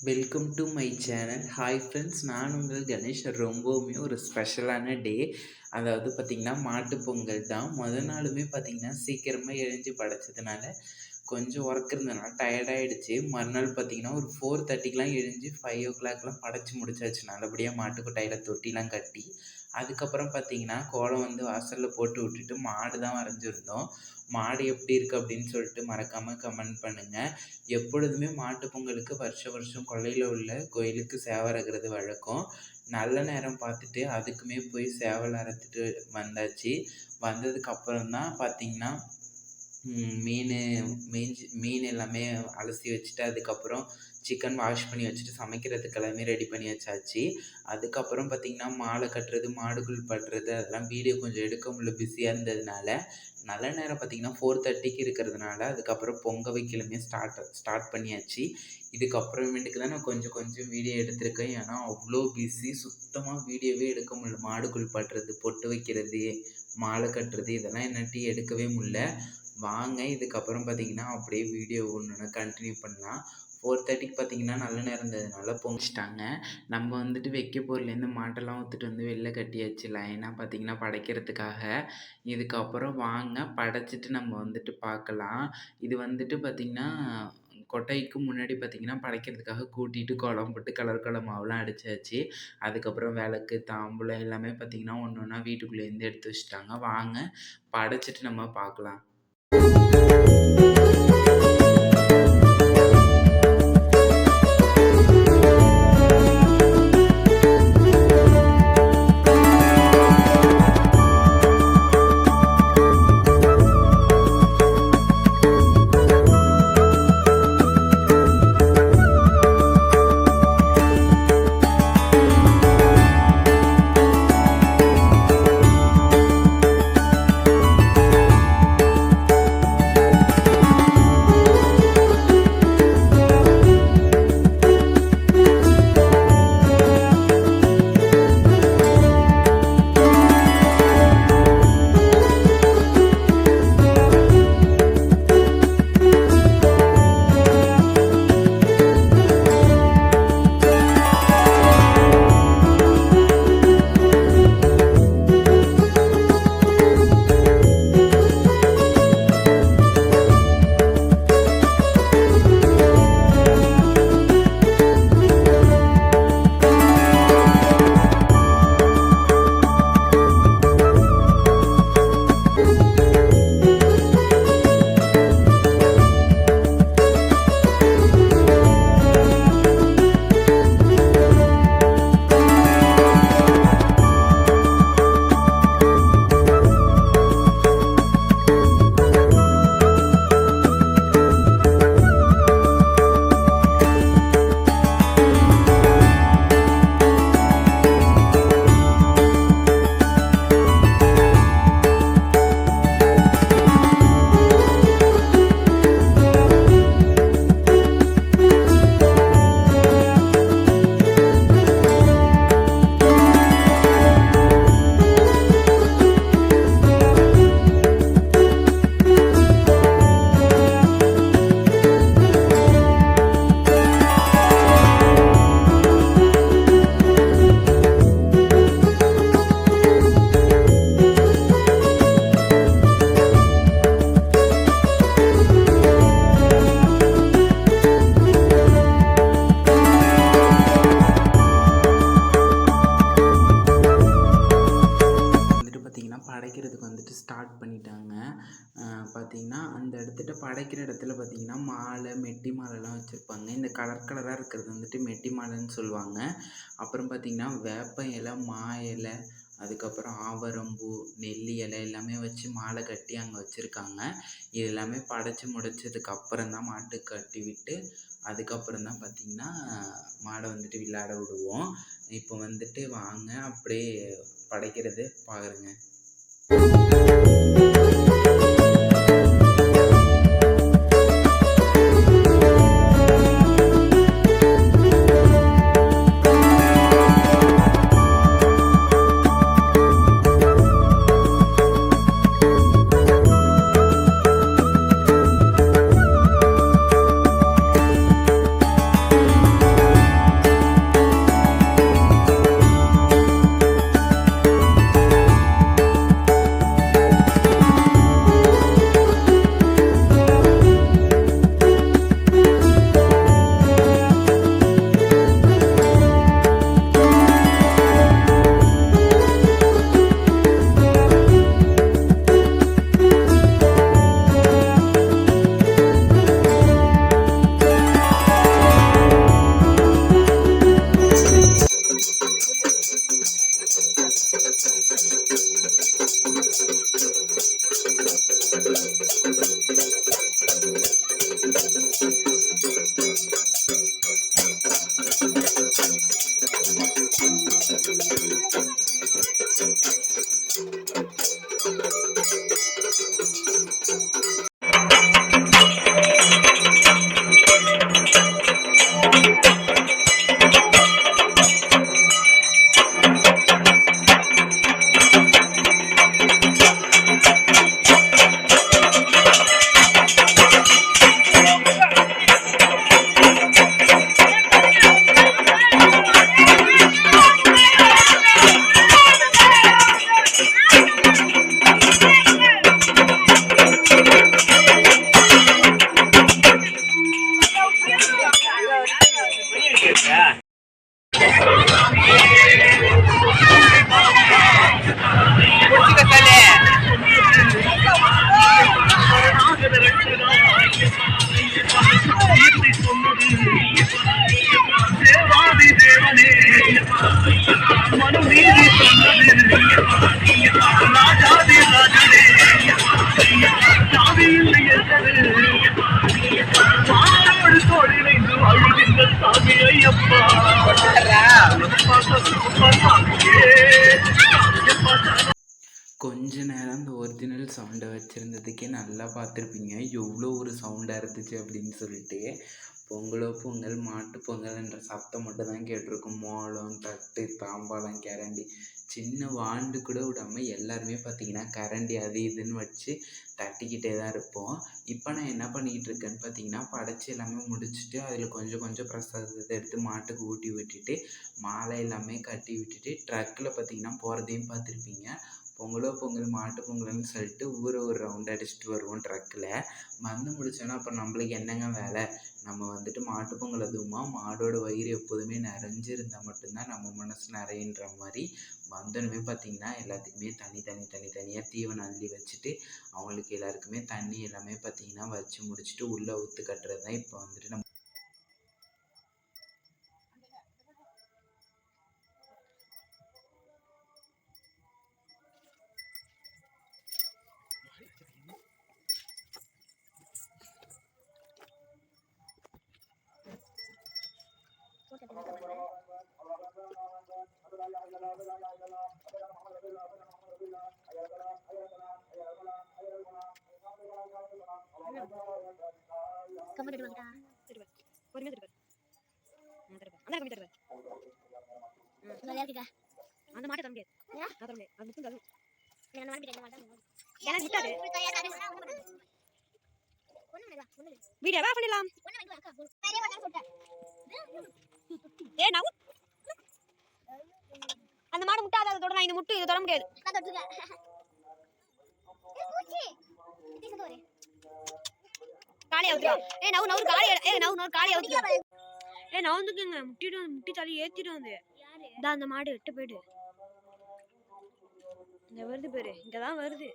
Welcome to my channel. Hi friends, நான் உங்கள் கணேஷ். ரொம்பவுமே ஒரு ஸ்பெஷலான டே. அதாவது பார்த்திங்கன்னா மாட்டுப் பொங்கல் தான். நாளுமே பார்த்திங்கன்னா சீக்கிரமாக எழுந்து படைச்சதுனால கொஞ்சம் ஒர்க் இருந்ததுனால டயர்டாகிடுச்சு. மறுநாள் பார்த்திங்கன்னா ஒரு 4:30க்கெலாம் எழுந்து 5 o'clockலாம் படைச்சி முடிச்சாச்சு. நல்லபடியாக மாட்டு கொட்டாயில் தொட்டிலாம் கட்டி அதுக்கப்புறம் பார்த்திங்கன்னா கோலம் வாசலில் போட்டு விட்டுட்டு மாடு தான் வரைஞ்சிருந்தோம். மாடு எப்படி இருக்குது அப்படின்னு சொல்லிட்டு மறக்காமல் கமெண்ட் பண்ணுங்கள். எப்பொழுதுமே மாட்டுப் பொங்கலுக்கு வருஷம் கொல்லையில் உள்ள கோயிலுக்கு சேவை அறுக்கிறது வழக்கம். நல்ல நேரம் பார்த்துட்டு அதுக்குமே போய் சேவல் அறுத்துட்டு வந்தாச்சு. வந்ததுக்கப்புறம் தான் பார்த்திங்கன்னா மீன் எல்லாமே அலசி வச்சுட்டு அதுக்கப்புறம் சிக்கன் வாஷ் பண்ணி வச்சுட்டு சமைக்கிறதுக்கு எல்லாமே ரெடி பண்ணி வச்சாச்சு. அதுக்கப்புறம் பார்த்திங்கன்னா மாலை கட்டுறது, மாடுகள் படுறது அதெல்லாம் வீடியோ கொஞ்சம் எடுக்க முடியல, பிஸியாக இருந்ததுனால. நல்ல நேரம் பார்த்திங்கன்னா 4:30க்கு இருக்கிறதுனால அதுக்கப்புறம் பொங்க வைக்கலுமே ஸ்டார்ட் பண்ணியாச்சு. இதுக்கப்புறமேட்டுக்கு தான் நான் கொஞ்சம் வீடியோ எடுத்திருக்கேன். ஏன்னா அவ்வளோ பிஸி, சுத்தமாக வீடியோவே எடுக்க முடியல. மாடுகள் படுறது, பொட்டு வைக்கிறது, மாலை கட்டுறது இதெல்லாம் என்னாட்டி எடுக்கவே முடியல. வாங்க இதுக்கப்புறம் பார்த்திங்கன்னா அப்படியே வீடியோ ஒன்று கண்டினியூ பண்ணலாம். 4:30க்கு பார்த்திங்கன்னா நல்ல நேரம் இருந்ததுனால பொங்கிச்சிட்டாங்க. நம்ம வைக்க போர்லேருந்து மாட்டெல்லாம் ஊற்றுட்டு வெளில கட்டியாச்சு லைனாக பார்த்திங்கன்னா படைக்கிறதுக்காக. இதுக்கப்புறம் வாங்க படைச்சிட்டு நம்ம பார்க்கலாம். இது பார்த்திங்கன்னா கொட்டைக்கு முன்னாடி பார்த்திங்கன்னா படைக்கிறதுக்காக கூட்டிகிட்டு கோலம் போட்டு கலர் மாவுலாம் அடித்தாச்சு. அதுக்கப்புறம் விளக்கு, தாம்பூலம் எல்லாமே பார்த்திங்கன்னா ஒன்று ஒன்றா வீட்டுக்குள்ளேருந்து எடுத்து வச்சுட்டாங்க. வாங்க படைச்சிட்டு நம்ம பார்க்கலாம். படைக்கிறதுக்கு ஸ்டார்ட் பண்ணிட்டாங்க. பார்த்திங்கன்னா அந்த படைக்கிற இடத்துல பார்த்திங்கன்னா மாலை, மெட்டி மாலைலாம் வச்சுருப்பாங்க. இந்த கலராக இருக்கிறது மெட்டி மாலைன்னு சொல்லுவாங்க. அப்புறம் பார்த்திங்கன்னா வேப்ப இலை, மா இலை, அதுக்கப்புறம் ஆவரம்பூ, நெல்லி இலை எல்லாமே வச்சு மாலை கட்டி அங்கே வச்சுருக்காங்க. இது எல்லாமே படைச்சி முடிச்சதுக்கப்புறம் தான் மாட்டுக்கு கட்டி விட்டு அதுக்கப்புறம் தான் பார்த்திங்கன்னா மாடை விளையாட விடுவோம். இப்போ வாங்க அப்படியே படைக்கிறது பாருங்க. கொஞ்ச நேரம் அந்த ஒரிஜினல் சவுண்டை வச்சுருந்ததுக்கே நல்லா பார்த்துருப்பீங்க எவ்வளோ ஒரு சவுண்டாக இருந்துச்சு அப்படின்னு சொல்லிட்டு. பொங்கலோ பொங்கல், மாட்டு பொங்கல் என்ற சத்தம் மட்டும் தான் கேட்டிருக்கும். மோளம், தட்டு, தாம்பாளம், கரண்டி, சின்ன வாண்டு கூட விடாமல் எல்லாருமே பார்த்தீங்கன்னா கரண்டி அது இதுன்னு வச்சு தட்டிக்கிட்டே தான் இருப்போம். இப்போ நான் என்ன பண்ணிக்கிட்டு இருக்கேன்னு பார்த்தீங்கன்னா, படைச்சி எல்லாமே முடிச்சுட்டு அதில் கொஞ்சம் கொஞ்சம் பிரசாதத்தை எடுத்து மாட்டுக்கு ஊட்டி விட்டுட்டு மாலை எல்லாமே கட்டி விட்டுட்டு ட்ரக்கில் பார்த்தீங்கன்னா போகிறதையும் பார்த்துருப்பீங்க. பொங்கலோ பொங்கல், மாட்டு பொங்கல்னு சொல்லிட்டு ஊரை ஒரு ரவுண்ட் அடிச்சுட்டு வருவோம் ட்ரக்கில். வந்து முடிச்சோன்னா அப்புறம் நம்மளுக்கு என்னங்க வேலை, நம்ம வந்துட்டு மாட்டு பொங்கல் அதுவுமா மாடோட வயிறு எப்போதுமே நிறைஞ்சிருந்தால் மட்டும்தான் நம்ம மனசு நிறையன்ற மாதிரி வந்தோடனே பார்த்தீங்கன்னா எல்லாத்துக்குமே தனியாக தீவனம் அள்ளி வச்சுட்டு அவங்களுக்கு எல்லாருக்குமே தண்ணி எல்லாமே பார்த்தீங்கன்னா வச்சு முடிச்சுட்டு உள்ளே ஊற்று கட்டுறது தான் இப்போ வந்துட்டு நம்ம அந்த மாட்டை தர முடியாது. வீடியோவா பண்ணிடலாம். அந்த மாடு முட்டாத அதை தொடரா, இந்த முட்டு இதை தொட முடியாது. காலையை ஊத்துறோம். நவு காலையை ஊத்துறோம். நவுந்துக்குங்க, முட்டிடும், முட்டி தள்ளி ஏத்திடும். அது அந்த மாடு எட்டு போயிடு. இந்த வருது பேரு, இங்கதான் வருது.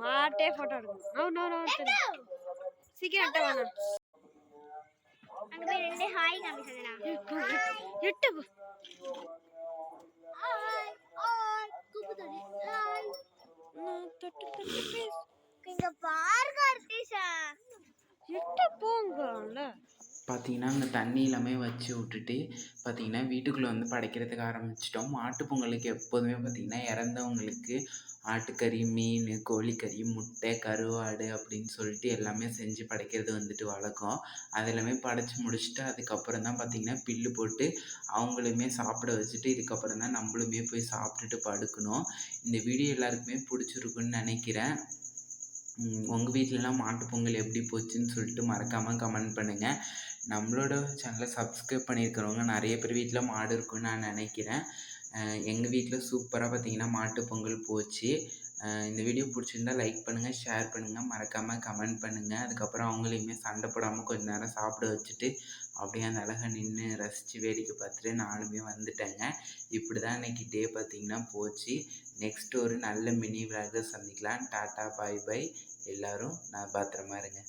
மாட்டே போட்டோ எடுக்கணும். சீக்கிரம் எட்ட வேணாம். எட்டு பார்த்தீங்கன்னா அங்கே தண்ணி எல்லாமே வச்சு விட்டுட்டு பார்த்தீங்கன்னா வீட்டுக்குள்ளே வந்து படைக்கிறதுக்கு ஆரம்பிச்சிட்டோம். மாட்டு பொங்கலுக்கு எப்போதுமே பார்த்தீங்கன்னா இறந்தவங்களுக்கு ஆட்டுக்கறி, மீன், கோழிக்கறி, முட்டை, கருவாடு அப்படின்னு சொல்லிட்டு எல்லாமே செஞ்சு படைக்கிறது வந்துட்டு வழக்கம். அது எல்லாமே படைச்சி முடிச்சுட்டு அதுக்கப்புறம் தான் பார்த்தீங்கன்னா பில்லு போட்டு அவங்களுமே சாப்பிட வச்சுட்டு இதுக்கப்புறம் தான் நம்மளுமே போய் சாப்பிட்டுட்டு படுக்கணும். இந்த வீடியோ எல்லாருக்குமே பிடிச்சிருக்குன்னு நினைக்கிறேன். உங்கள் வீட்டிலலாம் மாட்டு பொங்கல் எப்படி போச்சுன்னு சொல்லிட்டு மறக்காமல் கமெண்ட் பண்ணுங்கள். நம்மளோட சேனலை சப்ஸ்கிரைப் பண்ணியிருக்கிறவங்க நிறைய பேர் வீட்டில் மாடு இருக்குன்னு நான் நினைக்கிறேன். எங்கள் வீட்டில் சூப்பராக பார்த்தீங்கன்னா மாட்டு பொங்கல் போச்சு. இந்த வீடியோ பிடிச்சிருந்தா லைக் பண்ணுங்கள், ஷேர் பண்ணுங்கள், மறக்காமல் கமெண்ட் பண்ணுங்கள். அதுக்கப்புறம் அவங்களையுமே சண்டை போடாமல் கொஞ்சம் நேரம் சாப்பிட வச்சுட்டு அப்படியே அந்த அழகை நின்று ரசித்து வேடிக்கை பார்த்துட்டு நானுமே வந்துட்டேங்க. இப்படி தான் இன்றைக்கி டே பார்த்திங்கன்னா போச்சு. நெக்ஸ்ட் ஒரு நல்ல மினி விளாக சந்திக்கலாம். டாட்டா, பாய் பாய். எல்லோரும் நான் பத்திரமா இருங்க.